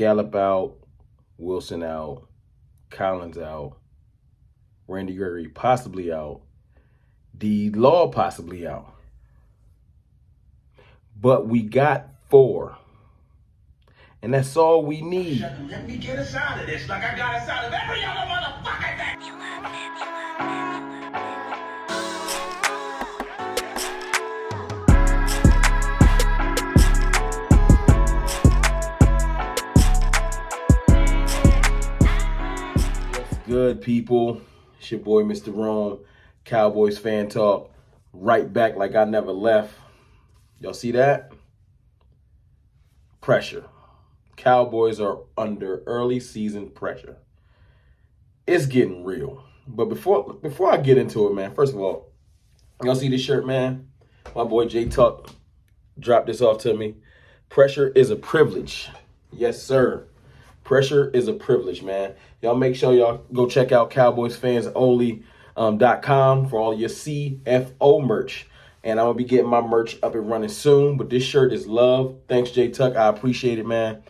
Gallup out, Wilson out, Collins out, Randy Gregory possibly out, D. Law possibly out. But we got 4. And that's all we need. Let me get us out of this like I got us out of every other motherfucking thing. What's good, people? It's your boy, Mr. Rome, Cowboys Fan Talk. Right back like I never left. Y'all see that? Pressure. Cowboys are under early season pressure. It's getting real. But before I get into it, man, first of all, y'all see this shirt, man? My boy J Tuck dropped this off to me. Pressure is a privilege. Yes, sir. Pressure is a privilege, man. Y'all make sure y'all go check out CowboysFansOnly.com for all your CFO merch. And I'm going to be getting my merch up and running soon. But this shirt is love. Thanks, J Tuck. I appreciate it, man.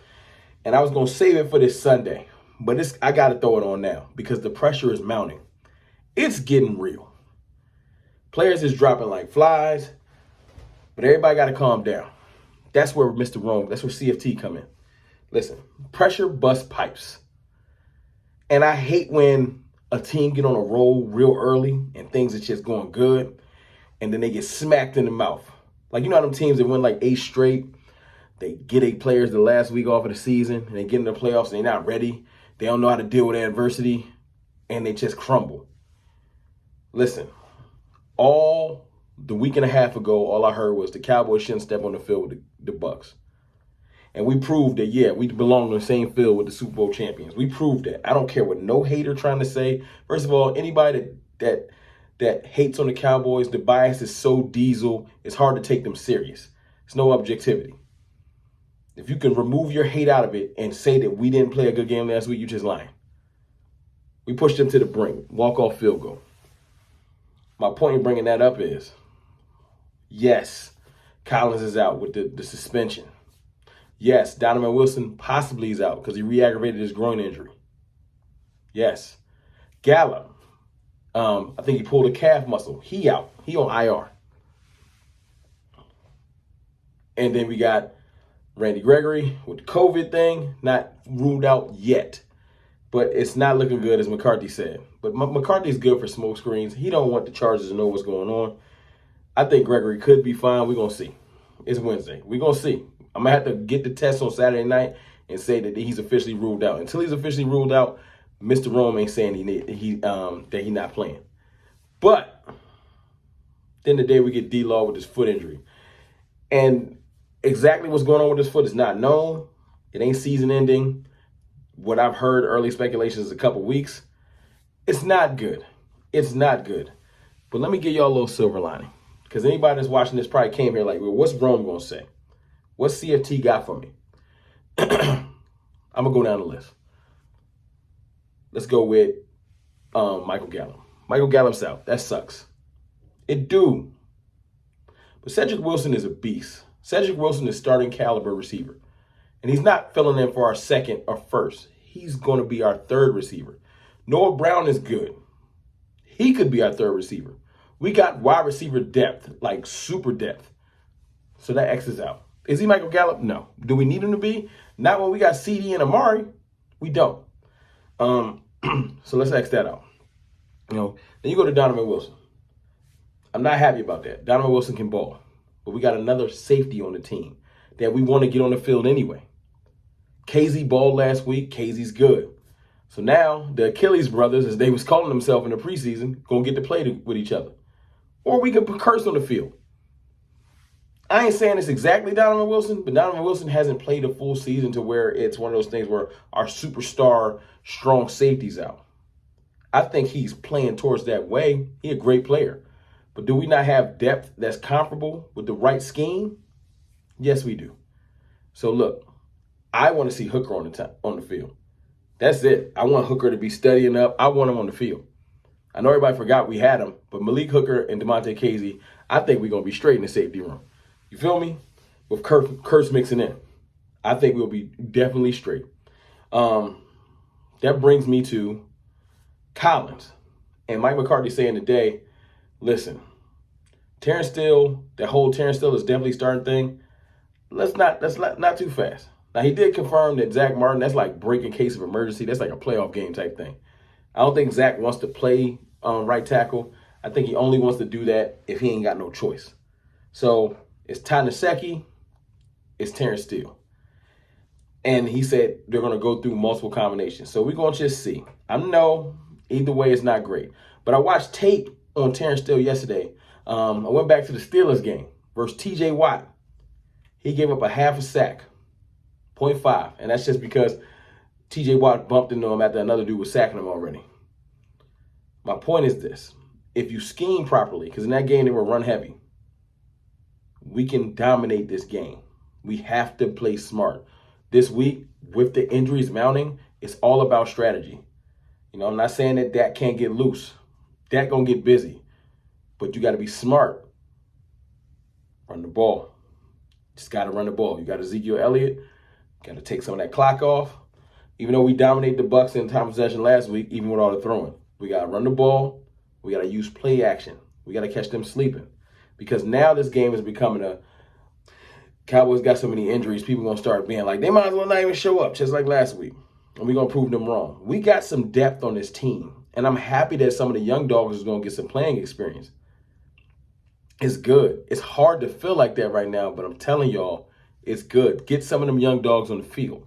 And I was going to save it for this Sunday. But I got to throw it on now because the pressure is mounting. It's getting real. Players is dropping like flies. But everybody got to calm down. That's where Mr. Rome, that's where CFT come in. Listen, pressure busts pipes. And I hate when a team get on a roll real early and things are just going good. And then they get smacked in the mouth. Like, you know how them teams that win like 8 straight? They get 8 players the last week off of the season, and they get in the playoffs, and they're not ready. They don't know how to deal with adversity, and they just crumble. Listen, all the week and a half ago, all I heard was the Cowboys shouldn't step on the field with the Bucs. And we proved that, yeah, we belong on the same field with the Super Bowl champions. We proved that. I don't care what no hater trying to say. First of all, anybody that hates on the Cowboys, the bias is so diesel, it's hard to take them serious. It's no objectivity. If you can remove your hate out of it and say that we didn't play a good game last week, you're just lying. We pushed them to the brink. Walk-off field goal. My point in bringing that up is, yes, Collins is out with the suspension. Yes, Donovan Wilson possibly is out because he re-aggravated his groin injury. Yes. Gallup, I think he pulled a calf muscle. He out. He on IR. And then we got Randy Gregory with the COVID thing, not ruled out yet. But it's not looking good, as McCarthy said. But McCarthy's good for smoke screens. He don't want the Chargers to know what's going on. I think Gregory could be fine. We're going to see. It's Wednesday. We're going to see. I'm going to have to get the test on Saturday night and say that he's officially ruled out. Until he's officially ruled out, Mr. Rome ain't saying that he's not playing. But then the day we get D-Law with his foot injury. And exactly what's going on with his foot is not known. It ain't season ending. What I've heard, early speculations, is a couple weeks. It's not good. It's not good. But let me give y'all a little silver lining. Because anybody that's watching this probably came here like, well, what's Rome going to say? What's CFT got for me? I'm going to go down the list. Let's go with Michael Gallup. Michael Gallup's out. That sucks. It do. But Cedric Wilson is a beast. Cedric Wilson is starting caliber receiver. And he's not filling in for our second or first. He's going to be our third receiver. Noah Brown is good. He could be our third receiver. We got wide receiver depth, like super depth. So that X is out. Is he Michael Gallup? No. Do we need him to be? Not when we got CD and Amari. We don't. So let's X that out. Then you go to Donovan Wilson. I'm not happy about that. Donovan Wilson can ball. But we got another safety on the team that we want to get on the field anyway. KZ balled last week. KZ's good. So now the Achilles brothers, as they was calling themselves in the preseason, going to get to play with each other. Or we can put Curse on the field. I ain't saying it's exactly Donovan Wilson, but Donovan Wilson hasn't played a full season to where it's one of those things where our superstar strong safety's out. I think he's playing towards that way. He's a great player. But do we not have depth that's comparable with the right scheme? Yes, we do. So look, I want to see Hooker on the field. That's it. I want Hooker to be studying up. I want him on the field. I know everybody forgot we had him, but Malik Hooker and DeMonte Casey, I think we're going to be straight in the safety room. You feel me? With Curse mixing in. I think we'll be definitely straight. That brings me to Collins. And Mike McCarthy saying today, listen, Terrence Steele, that whole Terrence Steele is definitely starting thing, let's not too fast. Now, he did confirm that Zach Martin, that's like break in case of emergency. That's like a playoff game type thing. I don't think Zach wants to play right tackle. I think he only wants to do that if he ain't got no choice. So it's Tanaseki, it's Terrence Steele. And he said they're going to go through multiple combinations. So we're going to just see. I know either way it's not great. But I watched tape on Terrence Steele yesterday. I went back to the Steelers game versus TJ Watt. He gave up a half a sack, 0.5. And that's just because TJ Watt bumped into him after another dude was sacking him already. My point is this. If you scheme properly, because in that game they were run heavy, we can dominate this game. We have to play smart. This week, with the injuries mounting, it's all about strategy. You know, I'm not saying that Dak can't get loose. Dak gonna get busy. But you got to be smart. Run the ball. Just got to run the ball. You got Ezekiel Elliott. Got to take some of that clock off. Even though we dominated the Bucs in time of possession last week, even with all the throwing, we got to run the ball. We got to use play action. We got to catch them sleeping. Because now this game is becoming a Cowboys got so many injuries, people going to start being like, they might as well not even show up, just like last week. And we're going to prove them wrong. We got some depth on this team. And I'm happy that some of the young dogs is going to get some playing experience. It's good. It's hard to feel like that right now, but I'm telling y'all, it's good. Get some of them young dogs on the field.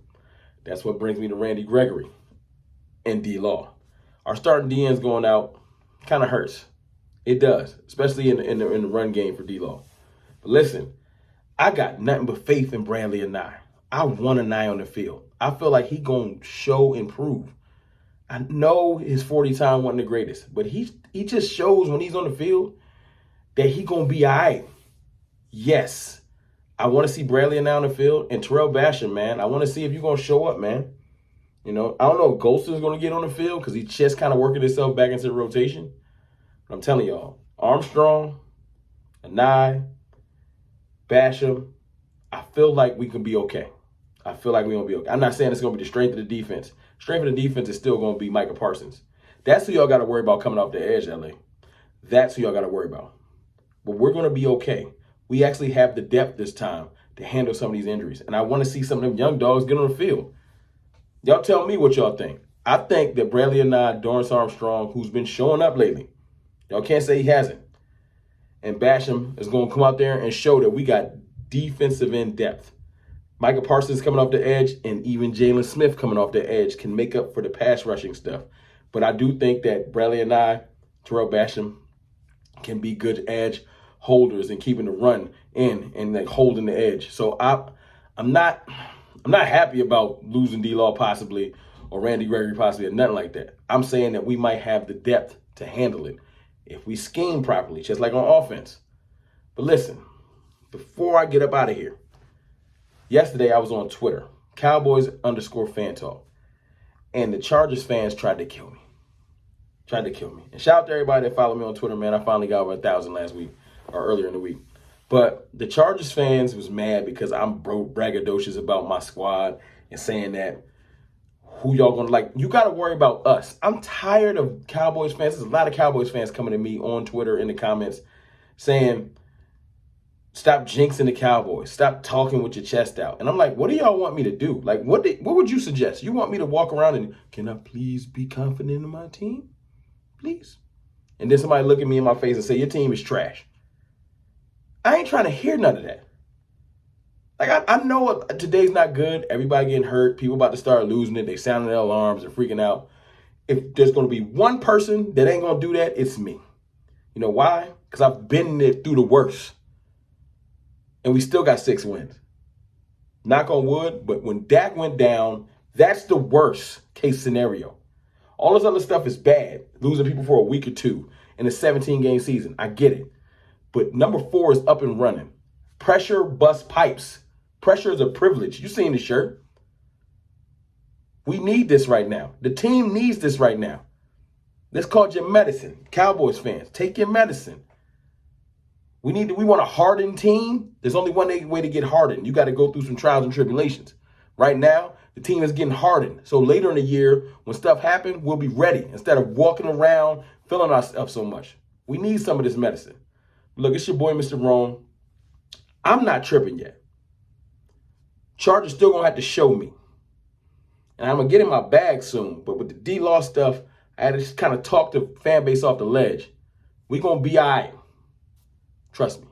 That's what brings me to Randy Gregory and D-Law. Our starting DNs going out kind of hurts. It does, especially in the run game for D-Law. But listen, I got nothing but faith in Bradley Anae. I want Anae on the field. I feel like he going to show and prove. I know his 40 time wasn't the greatest, but he just shows when he's on the field that he going to be all right. Yes, I want to see Bradley Anae on the field and Terrell Basham, man. I want to see if you're going to show up, man. You know, I don't know if Golston's going to get on the field because he's just kind of working himself back into the rotation. But I'm telling y'all, Armstrong, Anae, Basham, I feel like we can be okay. I feel like we're going to be okay. I'm not saying it's going to be the strength of the defense. Strength of the defense is still going to be Micah Parsons. That's who y'all got to worry about coming off the edge, LA. That's who y'all got to worry about. But we're going to be okay. We actually have the depth this time to handle some of these injuries. And I want to see some of them young dogs get on the field. Y'all tell me what y'all think. I think that Bradley Anae, Dorrance Armstrong, who's been showing up lately, y'all can't say he hasn't. And Basham is going to come out there and show that we got defensive end depth. Micah Parsons coming off the edge and even Jalen Smith coming off the edge can make up for the pass rushing stuff. But I do think that Bradley Anae, Terrell Basham can be good edge holders and keeping the run in and like holding the edge. So I'm not happy about losing D-Law possibly or Randy Gregory possibly or nothing like that. I'm saying that we might have the depth to handle it if we scheme properly, just like on offense. But listen, before I get up out of here, yesterday I was on Twitter, Cowboys_fan talk, and the Chargers fans tried to kill me. And shout out to everybody that followed me on Twitter, man. I finally got over 1,000 last week or earlier in the week. But the Chargers fans was mad because I'm braggadocious about my squad and saying that who y'all going to like. You got to worry about us. I'm tired of Cowboys fans. There's a lot of Cowboys fans coming to me on Twitter in the comments saying, stop jinxing the Cowboys. Stop talking with your chest out. And I'm like, what do y'all want me to do? Like, what would you suggest? You want me to walk around and, can I please be confident in my team? Please. And then somebody look at me in my face and say, your team is trash. I ain't trying to hear none of that. Like, I know today's not good. Everybody getting hurt. People about to start losing it. They sounding their alarms and freaking out. If there's going to be one person that ain't going to do that, it's me. You know why? Because I've been there through the worst. And we still got 6 wins. Knock on wood, but when Dak went down, that's the worst case scenario. All this other stuff is bad. Losing people for a week or two in a 17-game season. I get it. But number 4 is up and running. Pressure busts pipes. Pressure is a privilege. You seen the shirt. We need this right now. The team needs this right now. Let's call your medicine. Cowboys fans, take your medicine. We want a hardened team. There's only one way to get hardened. You got to go through some trials and tribulations. Right now, The team is getting hardened. So later in the year, when stuff happens, we'll be ready instead of walking around feeling ourselves so much. We need some of this medicine. Look, it's your boy, Mr. Rome. I'm not tripping yet. Chargers still going to have to show me. And I'm going to get in my bag soon. But with the D-Law stuff, I had to just kind of talk the fan base off the ledge. We're going to be all right. Trust me.